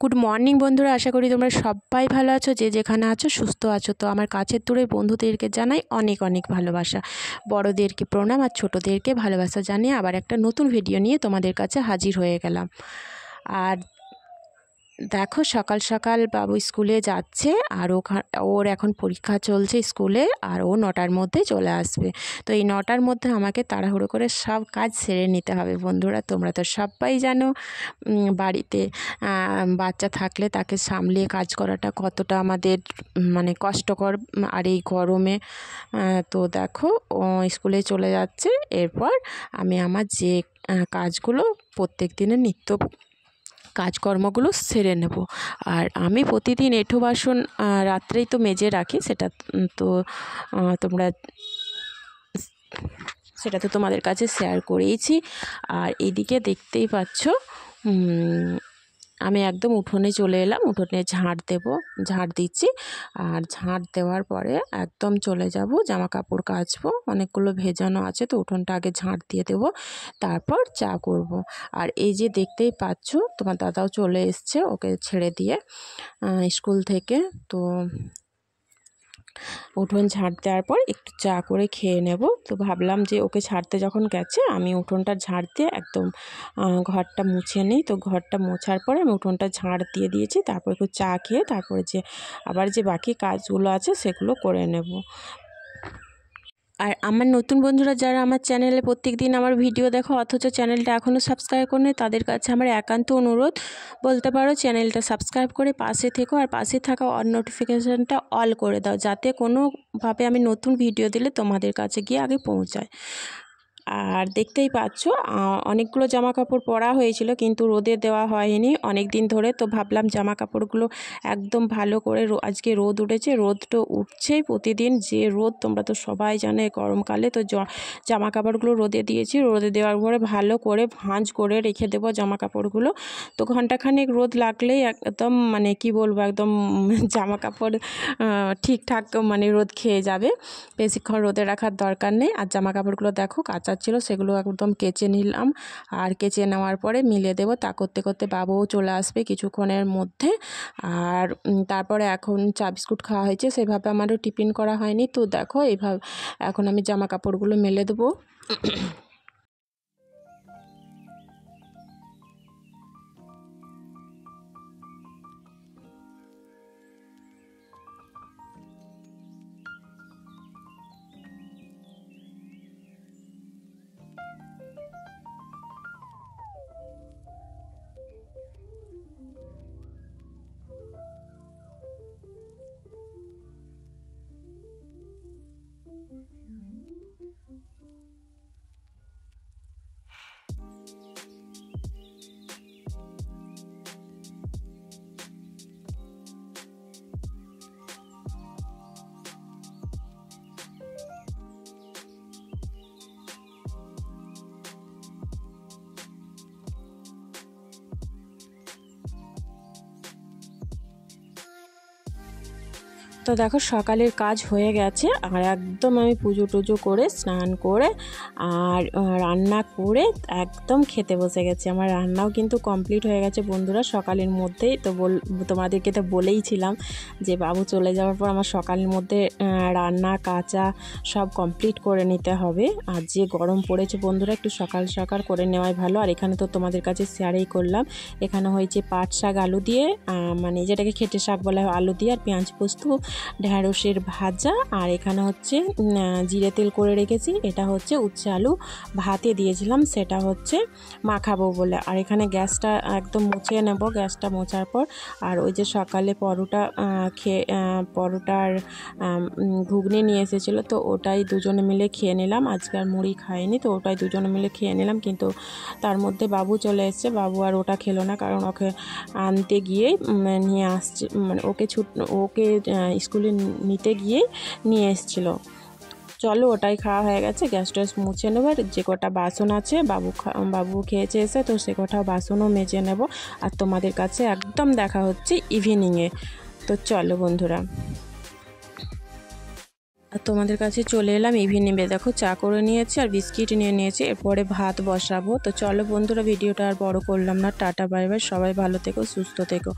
Good morning বন্ধুরা, আশা করি তোমরা সবাই ভালো আছো, যে যেখানে আছো সুস্থ আছো। তো আমার কাছের দূরের বন্ধুদেরকে জানাই অনেক অনেক ভালোবাসা, বড়দেরকে প্রণাম আর ছোটোদেরকে ভালোবাসা জানিয়ে আবার একটা নতুন ভিডিও নিয়ে তোমাদের কাছে হাজির হয়ে গেলাম। আর দেখো, সকাল সকাল বাবু স্কুলে যাচ্ছে আর ওর এখন পরীক্ষা চলছে স্কুলে, আর ও 9টার মধ্যে চলে আসবে। তো এই 9টার মধ্যে আমাকে তাড়াহুড়ো করে সব কাজ সেরে নিতে হবে। বন্ধুরা, তোমরা তো সবাই জানো বাড়িতে বাচ্চা থাকলে তাকে সামলিয়ে কাজ করাটা কতটা আমাদের মানে কষ্টকর, আর এই গরমে। তো দেখো, ও স্কুলে চলে যাচ্ছে। এরপর আমি আমার যে কাজগুলো প্রত্যেক দিনের নিত্য কাজকর্মগুলো সেরে নেব। আর আমি প্রতিদিন এঁঠো বাসন রাত্রেই তো মেজে রাখি, সেটা তো তোমাদের কাছে শেয়ার করেইছি। আর এদিকে দেখতেই পাচ্ছ, আমি একদম উঠোনে চলে এলাম, উঠোনে ঝাড় দিচ্ছি। আর ঝাড় দেওয়ার পরে একদম চলে যাব জামা কাপড় কাচবো, অনেকগুলো ভেজানো আছে, তো উঠোনটা আগে ঝাড় দিয়ে দেবো, তারপর চা করব। আর এই যে দেখতেই পাচ্ছ, তোমার দাদাও চলে এসছে ওকে ছেড়ে দিয়ে স্কুল থেকে। তো উঠোন ঝাড় দেওয়ার পর একটু চা করে খেয়ে নেব। তো ভাবলাম যে ওকে ছাড়তে যখন গেছে আমি উঠোনটা ঝাড় দিয়ে একদম ঘরটা মুছে নিই। তো ঘরটা মোছার পরে আমি উঠোনটা ঝাড় দিয়ে দিয়েছি, তারপর একটু চা খেয়ে তারপরে আবার যে বাকি কাজগুলো আছে সেগুলো করে নেব। আর আমার নতুন বন্ধুরা যারা আমার চ্যানেলে প্রত্যেক দিন আমার ভিডিও দেখো অথচ চ্যানেলটা এখনও সাবস্ক্রাইব করে, তাদের কাছে আমার একান্ত অনুরোধ, বলতে পারো চ্যানেলটা সাবস্ক্রাইব করে পাশে থেকো, আর পাশে থাকা অল নোটিফিকেশানটা অল করে দাও, যাতে কোনোভাবে আমি নতুন ভিডিও দিলে তোমাদের কাছে গিয়ে আগে পৌঁছায়। আর দেখতেই পাচ্ছ, অনেকগুলো জামা কাপড় পরা হয়েছিল কিন্তু রোদে দেওয়া হয়নি অনেক দিন ধরে। তো ভাবলাম জামা কাপড়গুলো একদম ভালো করে, আজকে রোদ উঠেছে, রোদ তো উঠছেই প্রতিদিন যে রোদ, তোমরা তো সবাই জানো গরমকালে। তো জামা কাপড়গুলো রোদে দিয়েছি, রোদে দেওয়ার পরে ভালো করে ভাঁজ করে রেখে দেবো জামা কাপড়গুলো। তো ঘন্টাখানেক রোদ লাগলেই একদম মানে কি বলবো, একদম জামা কাপড় ঠিকঠাক মানে রোদ খেয়ে যাবে, বেশিক্ষণ রোদে রাখার দরকার নেই। আর জামা কাপড়গুলো দেখো কাঁচা ছিল, সেগুলো একদম কেচে নিলাম। আর কেচে নেওয়ার পরে মিলে দেবো। তা করতে করতে বাবুও চলে আসবে কিছুক্ষণের মধ্যে। আর তারপরে এখন চা বিস্কুট খাওয়া হয়েছে, সেভাবে আমারও টিফিন করা হয়নি। তো দেখো এইভাবে এখন আমি জামা কাপড়গুলো মেলে দেবো। তো দেখো সকালের কাজ হয়ে গেছে, আর একদম আমি পুজো টুজো করে স্নান করে আর রান্না করে একদম খেতে বসে গেছি। আমার রান্নাও কিন্তু কমপ্লিট হয়ে গেছে বন্ধুরা সকালের মধ্যেই। তো তোমাদেরকে তো বলেইছিলাম যে বাবু চলে যাওয়ার পর আমার সকালের মধ্যে রান্না কাঁচা সব কমপ্লিট করে নিতে হবে। আর যে গরম পড়েছে বন্ধুরা, একটু সকাল সকাল করে নেওয়াই ভালো। আর এখানে তো তোমাদের কাছে শেয়ারই করলাম, এখানে হয়েছে পাট শাক আলু দিয়ে, মানে যেটাকে খেটে শাক বলা হয়, আলু দিয়ে আর পেঁয়াজ পোস্ত, ঢ্যাঁড়সের ভাজা। আর এখানে হচ্ছে জিরে তেল করে রেখেছি, এটা হচ্ছে উচ্ছে আলু ভাতে দিয়েছিলাম, সেটা হচ্ছে মাখাবো বলে। আর এখানে গ্যাসটা একদম মুছিয়ে নেব, গ্যাসটা মোছার পর। আর ওই যে সকালে পরোটার ঘুগনি নিয়ে এসেছিলো, তো ওটাই দুজনে মিলে খেয়ে নিলাম। আজকে আর মুড়ি খাইনি, তো ওটাই দুজনে মিলে খেয়ে নিলাম। কিন্তু তার মধ্যে বাবু চলে এসছে, বাবু আর ওটা খেলো না, কারণ ওকে আনতে গিয়েই নিয়ে আসছে, মানে ওকে স্কুলে নিতে গিয়েই নিয়ে এসেছিলো। চলো ওটাই খাওয়া হয়ে গেছে, গ্যাস ট্যাস মুছে নেবো। যে কটা বাসন আছে বাবু খেয়েছে এসে, তো সে কটা বাসনও মেজে নেব। আর তোমাদের কাছে একদম দেখা হচ্ছে ইভিনিংয়ে। তো চলো বন্ধুরা। আর তোমাদের কাছে চলে এলাম ইভিনিংয়ে। দেখো চা করে নিয়েছি আর বিস্কিট নিয়ে নিয়েছি, এরপরে ভাত বসাবো। তো চলো বন্ধুরা, ভিডিওটা আর বড় করলাম না। টাটা বাই বাই, সবাই ভালো থেকো, সুস্থ থেকো।